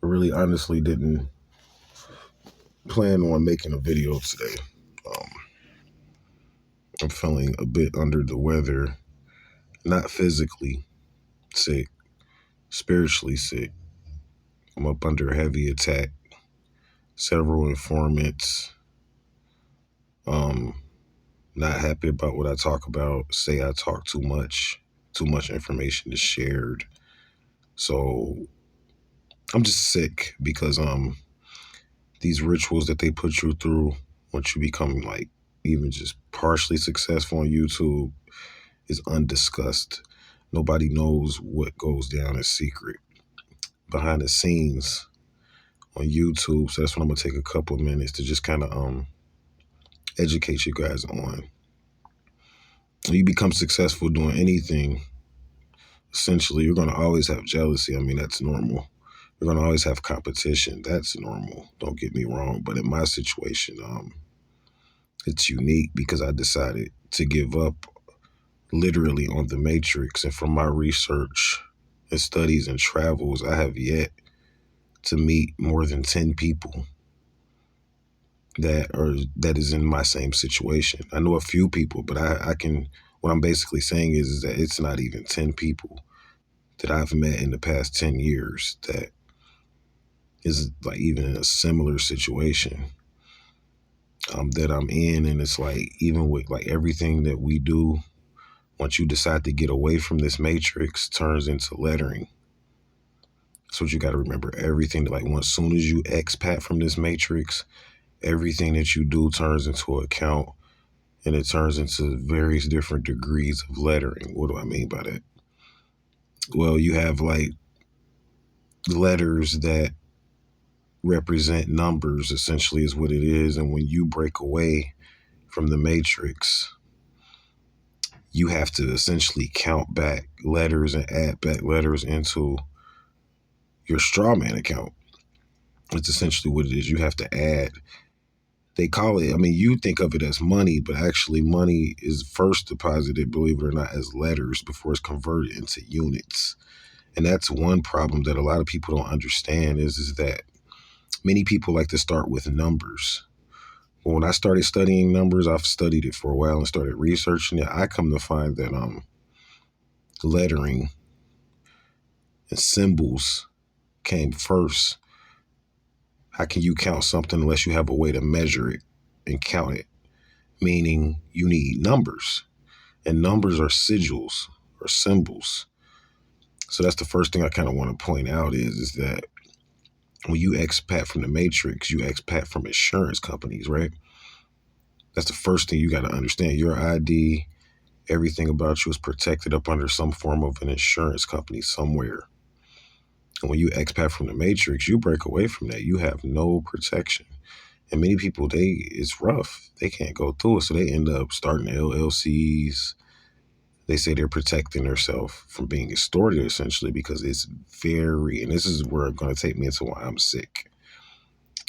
I really honestly didn't plan on making a video today. I'm feeling a bit under the weather, not physically sick, spiritually sick. I'm up under heavy attack, several informants, not happy about what I talk about, say I talk too much information is shared. So I'm just sick because these rituals that they put you through once you become like even just partially successful on YouTube is undiscussed. Nobody knows what goes down in secret behind the scenes on YouTube. So that's what I'm gonna take a couple of minutes to just kind of educate you guys on. When you become successful doing anything, essentially you're gonna always have jealousy. I mean, that's normal. You're gonna always have competition. That's normal. Don't get me wrong. But in my situation, it's unique because I decided to give up literally on the matrix. And from my research and studies and travels, I have yet to meet more than 10 people that is in my same situation. I know a few people, but I can, what I'm basically saying is that it's not even 10 people that I've met in the past 10 years that is like even in a similar situation that I'm in. And it's like, even with like everything that we do, once you decide to get away from this matrix, turns into lettering. That's what you got to remember. Everything, like once soon as you expat from this matrix, everything that you do turns into an account, and it turns into various different degrees of lettering. What do I mean by that? Well, you have like letters that represent numbers, essentially is what it is. And when you break away from the matrix, you have to essentially count back letters and add back letters into your straw man account. It's essentially what it is. You have to add, they call it, I mean, you think of it as money, but actually money is first deposited, believe it or not, as letters before it's converted into units. And that's one problem that a lot of people don't understand is that many people like to start with numbers. But when I started studying numbers, I've studied it for a while and started researching it. I come to find that lettering and symbols came first. How can you count something unless you have a way to measure it and count it? Meaning you need numbers, and numbers are sigils or symbols. So that's the first thing I kind of want to point out is that when you expat from the matrix, you expat from insurance companies, right? That's the first thing you got to understand. Your ID, everything about you is protected up under some form of an insurance company somewhere. And when you expat from the matrix, you break away from that. You have no protection. And many people, it's rough. They can't go through it. So they end up starting LLCs. They say they're protecting themselves from being extorted, essentially, because it's and this is where it's going to take me into why I'm sick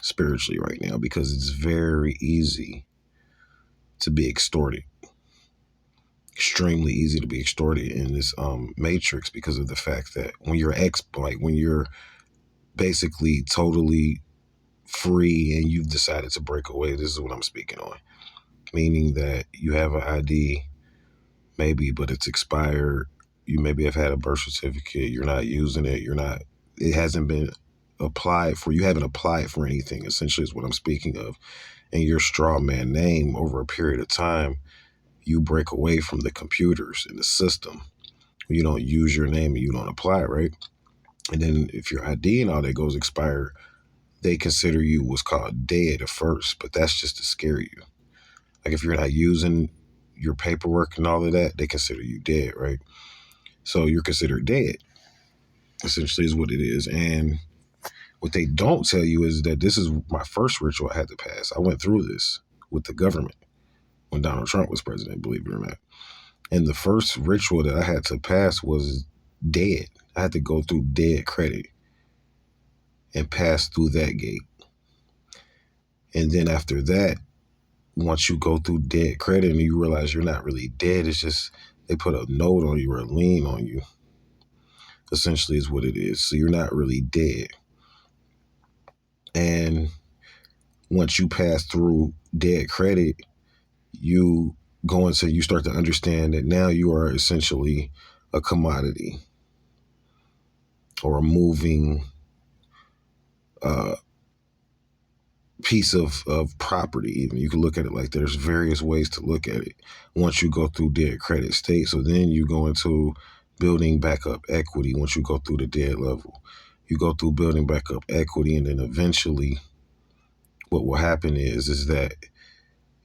spiritually right now, because it's very easy to be extorted. Extremely easy to be extorted in this matrix because of the fact that when you're basically totally free and you've decided to break away, this is what I'm speaking on. Meaning that you have an ID, maybe, but it's expired. You maybe have had a birth certificate. You're not using it. It hasn't been applied for. You haven't applied for anything, essentially, is what I'm speaking of. And your straw man name, over a period of time, you break away from the computers and the system. You don't use your name and you don't apply, right? And then if your ID and all that goes expired, they consider you what's called dead at first, but that's just to scare you. Like if you're not using your paperwork and all of that, they consider you dead, right? So you're considered dead, essentially is what it is. And what they don't tell you is that this is my first ritual I had to pass. I went through this with the government when Donald Trump was president, believe it or not. And the first ritual that I had to pass was dead. I had to go through dead credit and pass through that gate. And then after that, once you go through dead credit and you realize you're not really dead, it's just they put a note on you or a lien on you, essentially is what it is. So you're not really dead. And once you pass through dead credit, you you start to understand that now you are essentially a commodity or a moving uh, piece of property. Even you can look at it like there's various ways to look at it once you go through dead credit state. So then you go into building back up equity. Once you go through the dead level, you go through building back up equity, and then eventually what will happen is that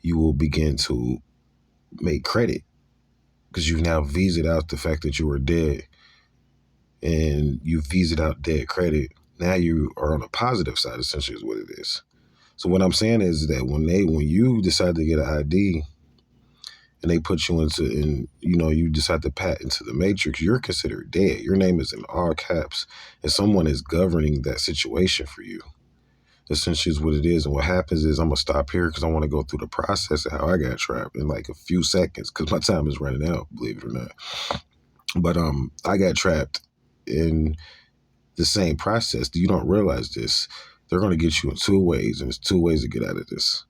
you will begin to make credit because you've now visaed out the fact that you were dead, and you visaed out dead credit. Now you are on the positive side, essentially, is what it is. So what I'm saying is that when you decide to get an ID and they put you and you decide to pat into the matrix, you're considered dead. Your name is in all caps, and someone is governing that situation for you. Essentially is what it is. And what happens is, I'm gonna stop here because I want to go through the process of how I got trapped in like a few seconds because my time is running out, believe it or not. But I got trapped in the same process. You don't realize this. They're going to get you in two ways, and there's two ways to get out of this.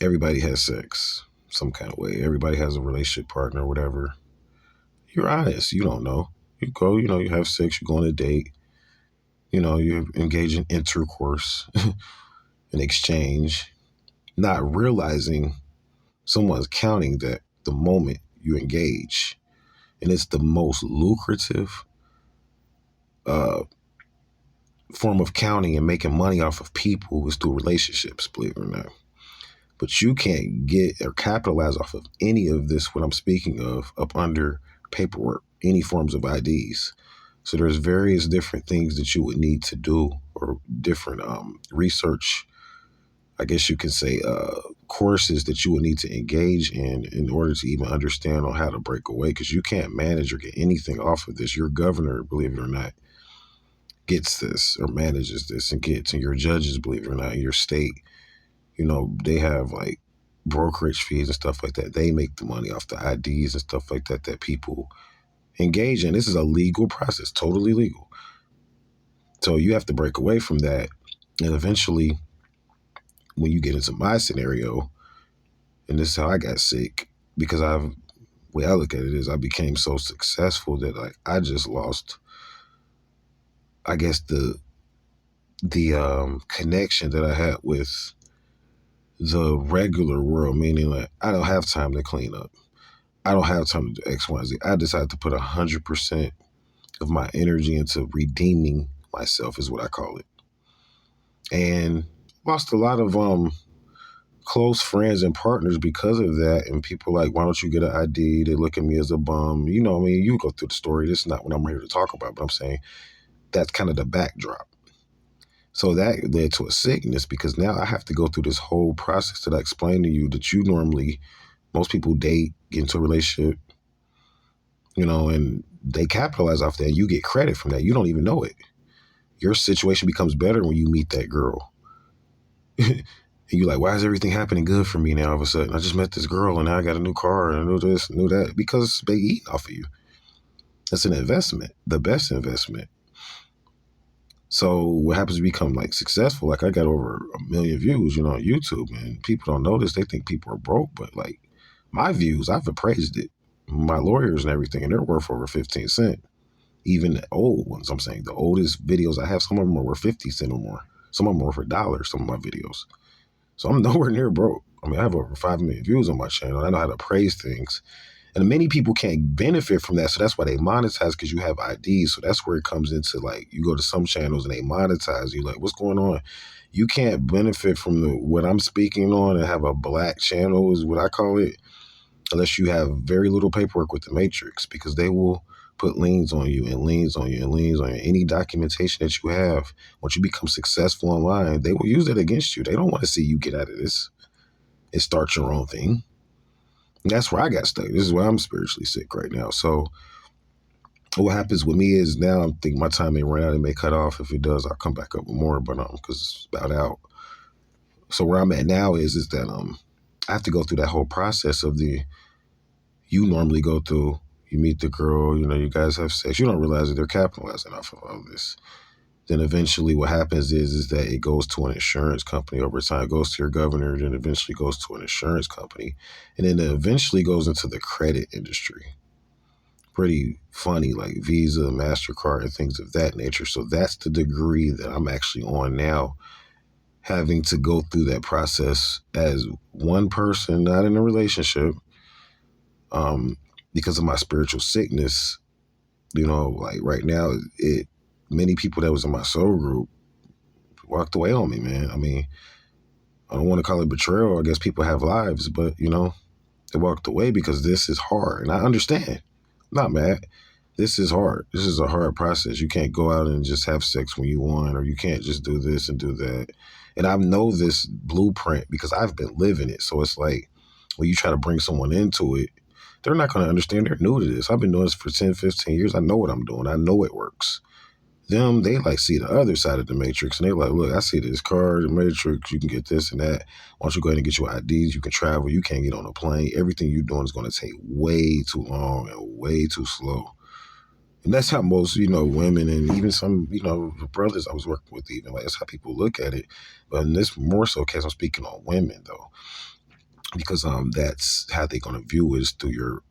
Everybody has sex some kind of way. Everybody has a relationship partner or whatever. You're honest. You don't know. You go, you have sex, you go on a date, you engage in intercourse, in exchange, not realizing someone's counting that the moment you engage. And it's the most lucrative form of counting and making money off of people is through relationships, believe it or not. But you can't get or capitalize off of any of this, what I'm speaking of, up under paperwork, any forms of IDs. So there's various different things that you would need to do, or different research, I guess you can say, courses that you would need to engage in order to even understand on how to break away, because you can't manage or get anything off of this. Your governor, believe it or not, gets this or manages this and gets, and your judges, believe it or not, in your state, they have like brokerage fees and stuff like that. They make the money off the IDs and stuff like that that people engage in. This is a legal process, totally legal. So you have to break away from that. And eventually, when you get into my scenario, and this is how I got sick, because the way I look at it is I became so successful that like I just lost, I guess, the connection that I had with the regular world, meaning like I don't have time to clean up. I don't have time to do X, Y, Z. I decided to put 100% of my energy into redeeming myself, is what I call it. And lost a lot of close friends and partners because of that. And people like, why don't you get an ID? They look at me as a bum. You know, I mean, you go through the story. This is not what I'm here to talk about, but I'm saying that's kind of the backdrop. So that led to a sickness, because now I have to go through this whole process that I explained to you that most people date, get into a relationship, and they capitalize off that. You get credit from that. You don't even know it. Your situation becomes better when you meet that girl. And you're like, why is everything happening good for me now all of a sudden? I just met this girl and now I got a new car and I knew this, knew that, because they eat off of you. It's an investment, the best investment. So what happens to become like successful? Like I got over 1 million views, on YouTube, and people don't notice. They think people are broke, but like my views, I've appraised it. My lawyers and everything, and they're worth over 15 cents. Even the old ones, I'm saying the oldest videos I have, some of them are worth 50 cents or more. Some of them are worth $1, some of my videos. So I'm nowhere near broke. I mean, I have over 5 million views on my channel. I know how to praise things. And many people can't benefit from that. So that's why they monetize, because you have IDs. So that's where it comes into, like, you go to some channels and they monetize. You're like, what's going on? You can't benefit from what I'm speaking on and have a black channel, is what I call it, unless you have very little paperwork with the Matrix, because they will put liens on you and liens on you and liens on you. Any documentation that you have, once you become successful online, they will use it against you. They don't want to see you get out of this and start your own thing. And that's where I got stuck. This is why I'm spiritually sick right now. So what happens with me is now I'm thinking my time may run out. It may cut off. If it does, I'll come back up with more, but because it's about out. So where I'm at now is that I have to go through that whole process of you normally go through. You meet the girl, you guys have sex. You don't realize that they're capitalizing off of all this. Then eventually what happens is that it goes to an insurance company over time. It goes to your governor, then eventually goes to an insurance company. And then it eventually goes into the credit industry. Pretty funny, like Visa, MasterCard, and things of that nature. So that's the degree that I'm actually on now, having to go through that process as one person, not in a relationship, because of my spiritual sickness. Like right now, many people that was in my soul group walked away on me, man. I mean, I don't want to call it betrayal. I guess people have lives, but they walked away because this is hard. And I understand. I'm not mad. This is hard. This is a hard process. You can't go out and just have sex when you want, or you can't just do this and do that. And I know this blueprint because I've been living it. So it's like when you try to bring someone into it, they're not going to understand. They're new to this. I've been doing this for 10, 15 years. I know what I'm doing. I know it works. Them, they like see the other side of the matrix, and they like, look, I see this card, the matrix, you can get this and that. Why don't you go ahead and get your IDs? You can travel. You can't get on a plane. Everything you're doing is going to take way too long and way too slow. And that's how most, women and even some, brothers I was working with, even like that's how people look at it. But in this more so case, I'm speaking on women though, because that's how they're going to view it, is through your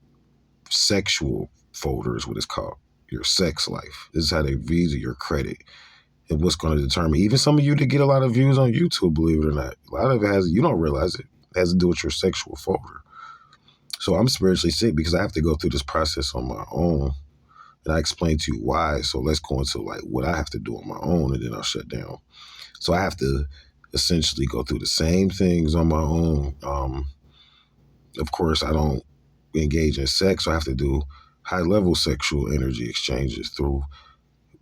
sexual folder, is what it's called, your sex life. This is how they view your credit. And what's going to determine, even some of you that get a lot of views on YouTube, believe it or not, a lot of it you don't realize it has to do with your sexual folder. So I'm spiritually sick because I have to go through this process on my own. And I explain to you why. So let's go into like what I have to do on my own, and then I'll shut down. So I have to essentially go through the same things on my own. Of course, I don't engage in sex, so I have to do high-level sexual energy exchanges through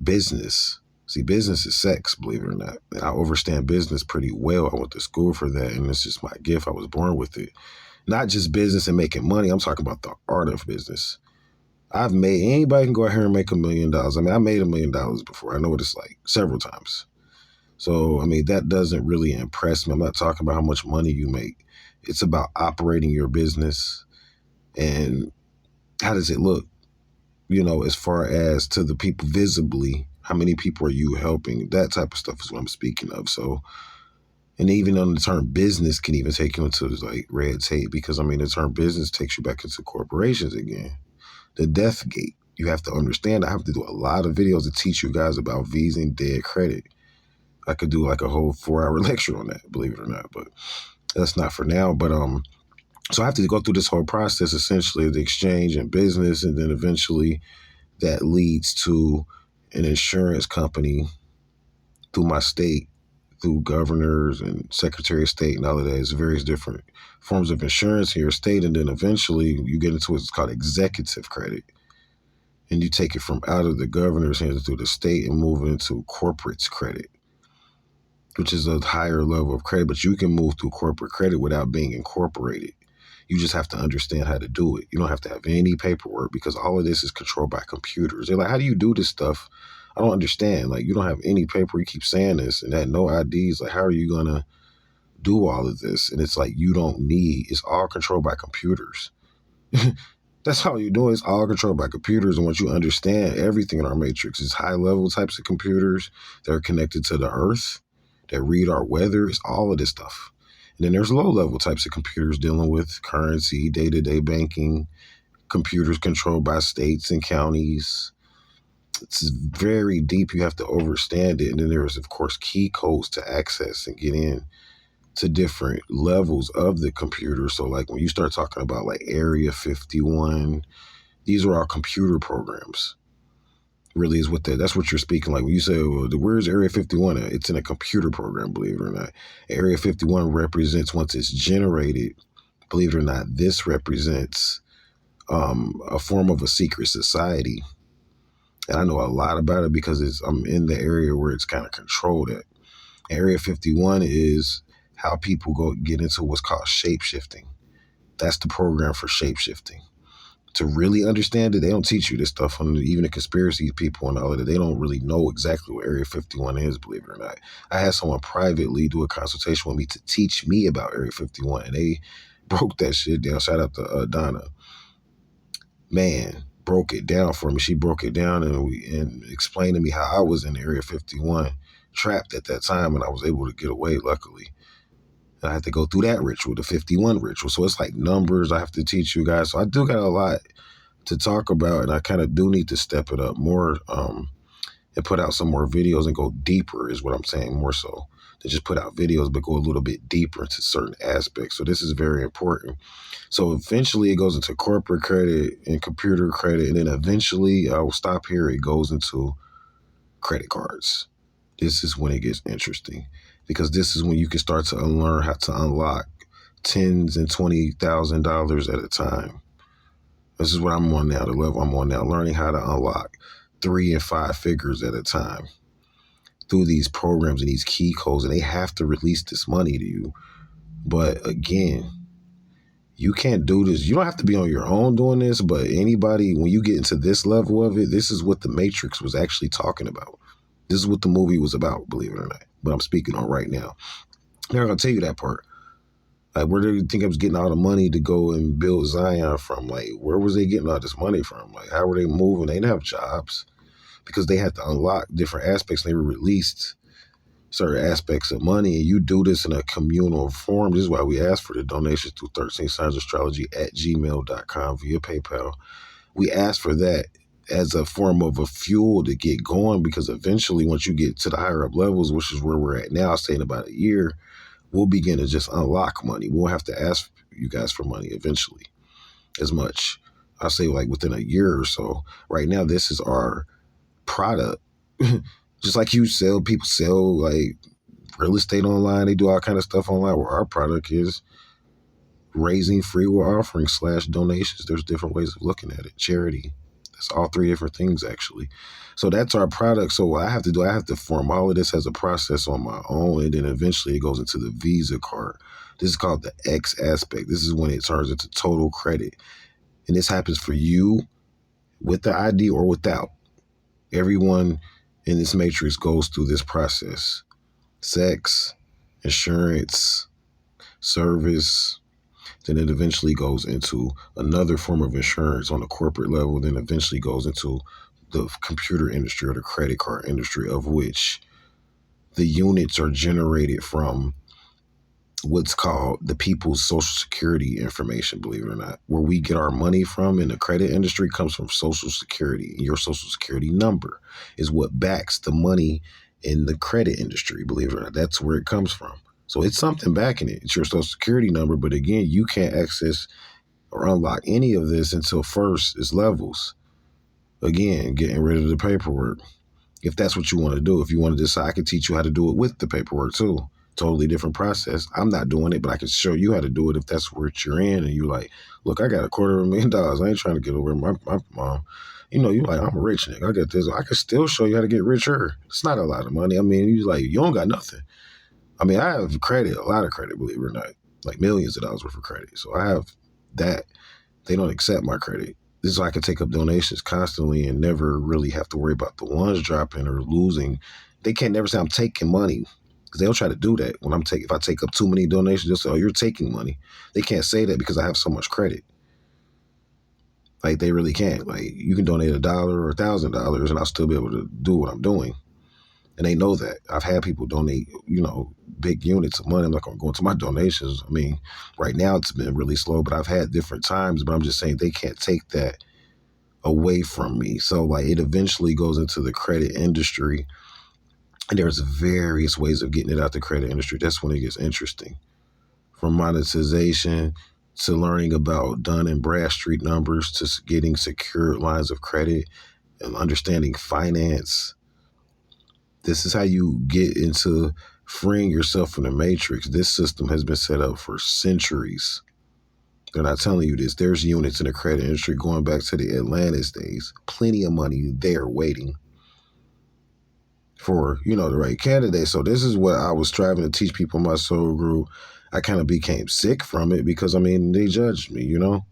business. See, business is sex, believe it or not. And I understand business pretty well. I went to school for that, and it's just my gift. I was born with it. Not just business and making money. I'm talking about the art of business. Anybody can go out here and make $1 million. I mean, I made $1 million before. I know what it's like several times. So, I mean, that doesn't really impress me. I'm not talking about how much money you make. It's about operating your business and how does it look, as far as to the people visibly, how many people are you helping? That type of stuff is what I'm speaking of. So, and even on the term business can even take you into like red tape, because I mean, the term business takes you back into corporations again. The death gate. You have to understand, I have to do a lot of videos to teach you guys about Visa and dead credit. I could do like a whole 4-hour lecture on that, believe it or not, but that's not for now. But so I have to go through this whole process, essentially, of the exchange and business, and then eventually that leads to an insurance company through my state, through governors and secretary of state and all of that. It's various different forms of insurance here, state, and then eventually you get into what's called executive credit. And you take it from out of the governor's hands through the state and move it into corporate's credit, which is a higher level of credit, but you can move through corporate credit without being incorporated. You just have to understand how to do it. You don't have to have any paperwork because all of this is controlled by computers. They're like, how do you do this stuff? I don't understand. Like, you don't have any paper. You keep saying this and that, no IDs. Like, how are you going to do all of this? And it's like, it's all controlled by computers. That's all you're doing. It's all controlled by computers. And once you understand everything in our matrix, is high level types of computers that are connected to the earth, that read our weather. It's all of this stuff. And then there's low level types of computers dealing with currency, day-to-day banking, computers controlled by states and counties. It's very deep. You have to understand it. And then there's, of course, key codes to access and get in to different levels of the computer. So like when you start talking about like Area 51, these are all computer programs. Really is that's what you're speaking. Like when you say, well, where's Area 51 at? It's in a computer program, believe it or not. Area 51 represents, once it's generated, believe it or not, this represents a form of a secret society. And I know a lot about it because I'm in the area where it's kind of controlled at. Area 51 is how people get into what's called shape-shifting. That's the program for shape-shifting. To really understand it, they don't teach you this stuff. Even the conspiracy people and all of that, they don't really know exactly what Area 51 is, believe it or not. I had someone privately do a consultation with me to teach me about Area 51, and they broke that shit down. Shout out to Donna. Man, broke it down for me. She broke it down and explained to me how I was in Area 51 trapped at that time, and I was able to get away, luckily. And I had to go through that ritual, the 51 ritual. So it's like numbers I have to teach you guys. So I do got a lot to talk about, and I kind of do need to step it up more and put out some more videos and go deeper is what I'm saying, more so than just put out videos, but go a little bit deeper into certain aspects. So this is very important. So eventually it goes into corporate credit and computer credit. And then eventually, I will stop here, it goes into credit cards. This is when it gets interesting, because this is when you can start to learn how to unlock tens and $20,000 at a time. This is what I'm on now, the level I'm on now, learning how to unlock 3 and 5 figures at a time through these programs and these key codes. And they have to release this money to you. But again, you can't do this. You don't have to be on your own doing this, but anybody, when you get into this level of it, this is what the Matrix was actually talking about. This is what the movie was about, believe it or not. But I'm speaking on right now. They're going to tell you that part. Like, where do you think I was getting all the money to go and build Zion from? Like, where was they getting all this money from? Like, how were they moving? They didn't have jobs because they had to unlock different aspects. And they were released certain aspects of money. And you do this in a communal form. This is why we ask for the donations through 13signsastrology@gmail.com via PayPal. We ask for that as a form of a fuel to get going, because eventually once you get to the higher up levels, which is where we're at now, say in about a year, we'll begin to just unlock money. We'll have to ask you guys for money eventually as much. I'll say like within a year or so. Right now, this is our product. Just like you sell, people sell like real estate online. They do all kind of stuff online, where our product is raising free will offerings / donations. There's different ways of looking at it. Charity. That's all 3 different things, actually. So that's our product. So what I have to do, I have to form all of this as a process on my own. And then eventually it goes into the Visa card. This is called the X aspect. This is when it turns into total credit. And this happens for you with the ID or without. Everyone in this matrix goes through this process. Sex, insurance, service. Then it eventually goes into another form of insurance on a corporate level. Then eventually goes into the computer industry or the credit card industry, of which the units are generated from what's called the people's social security information, believe it or not. Where we get our money from in the credit industry comes from social security. Your social security number is what backs the money in the credit industry, believe it or not. That's where it comes from. So it's something backing it. It's your social security number. But again, you can't access or unlock any of this until first is levels. Again, getting rid of the paperwork. If that's what you want to do. If you want to decide, I can teach you how to do it with the paperwork too. Totally different process. I'm not doing it, but I can show you how to do it if that's where you're in. And you're like, look, I got $250,000. I ain't trying to get over my mom. You know, you're like, I'm a rich nigga. I got this. I can still show you how to get richer. It's not a lot of money. I mean, you're like, you don't got nothing. I mean, I have credit, a lot of credit, believe it or not, like millions of dollars worth of credit. So I have that. They don't accept my credit. This is why I can take up donations constantly and never really have to worry about the ones dropping or losing. They can't never say I'm taking money, because they'll try to do that. If I take up too many donations, they'll say, oh, you're taking money. They can't say that because I have so much credit. Like, they really can't. Like, you can donate $1 or $1,000 and I'll still be able to do what I'm doing. And they know that. I've had people donate, big units of money. I'm not going to go into my donations. I mean, right now it's been really slow, but I've had different times. But I'm just saying they can't take that away from me. So, like, it eventually goes into the credit industry. And there's various ways of getting it out the credit industry. That's when it gets interesting. From monetization to learning about Dun and Bradstreet numbers to getting secured lines of credit and understanding finance. This is how you get into freeing yourself from the matrix. This system has been set up for centuries. They're not telling you this. There's units in the credit industry going back to the Atlantis days. Plenty of money there waiting for, the right candidate. So this is what I was striving to teach people in my soul group. I kind of became sick from it because, they judged me, They're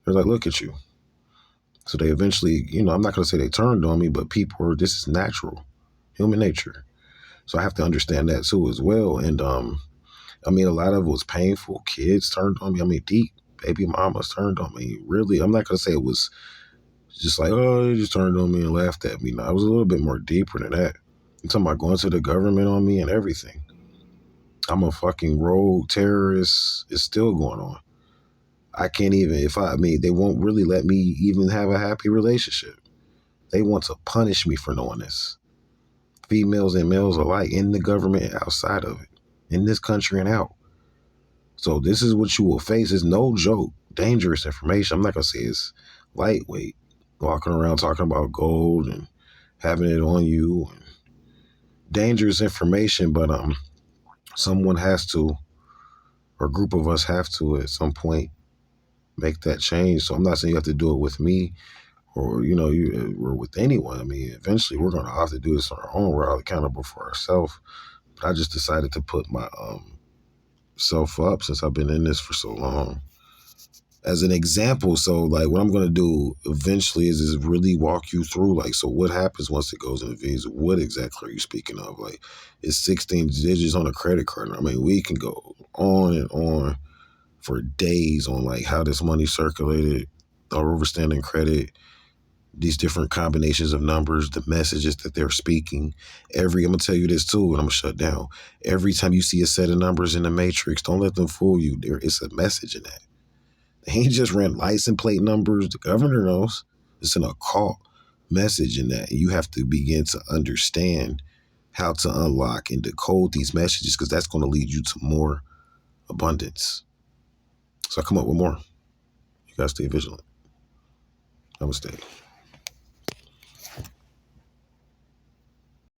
like, look at you. So they eventually, I'm not going to say they turned on me, but this is natural. Human nature. So I have to understand that too as well. And a lot of it was painful. Kids turned on me. Deep baby mamas turned on me. Really, I'm not gonna say it was Just like, oh, they just turned on me and laughed at me. No, I was a little bit more deeper than that. I'm talking about going to the government on me and everything. I'm a fucking rogue terrorist. It's still going on. I can't even, they won't really let me even have a happy relationship. They want to punish me for knowing this. Females and males alike, in the government and outside of it, in this country and out. So this is what you will face. It's no joke. Dangerous information. I'm not going to say it's lightweight. Walking around talking about gold and having it on you. Dangerous information, but someone has to, or a group of us have to at some point make that change. So I'm not saying you have to do it with me or, or with anyone. I mean, eventually we're going to have to do this on our own. We're all accountable for ourselves. But I just decided to put my self up since I've been in this for so long as an example. So like what I'm going to do eventually is really walk you through, like, so what happens once it goes into Visa? What exactly are you speaking of? Like, it's 16 digits on a credit card. I mean, we can go on and on for days on like how this money circulated, the overstanding credit, these different combinations of numbers, the messages that they're speaking. I'm gonna tell you this too, and I'm gonna shut down. Every time you see a set of numbers in the matrix, don't let them fool you. There is a message in that. They ain't just ran license plate numbers. The governor knows. It's an occult message in that. And you have to begin to understand how to unlock and decode these messages, because that's going to lead you to more abundance. So I come up with more. You got to stay vigilant. Namaste.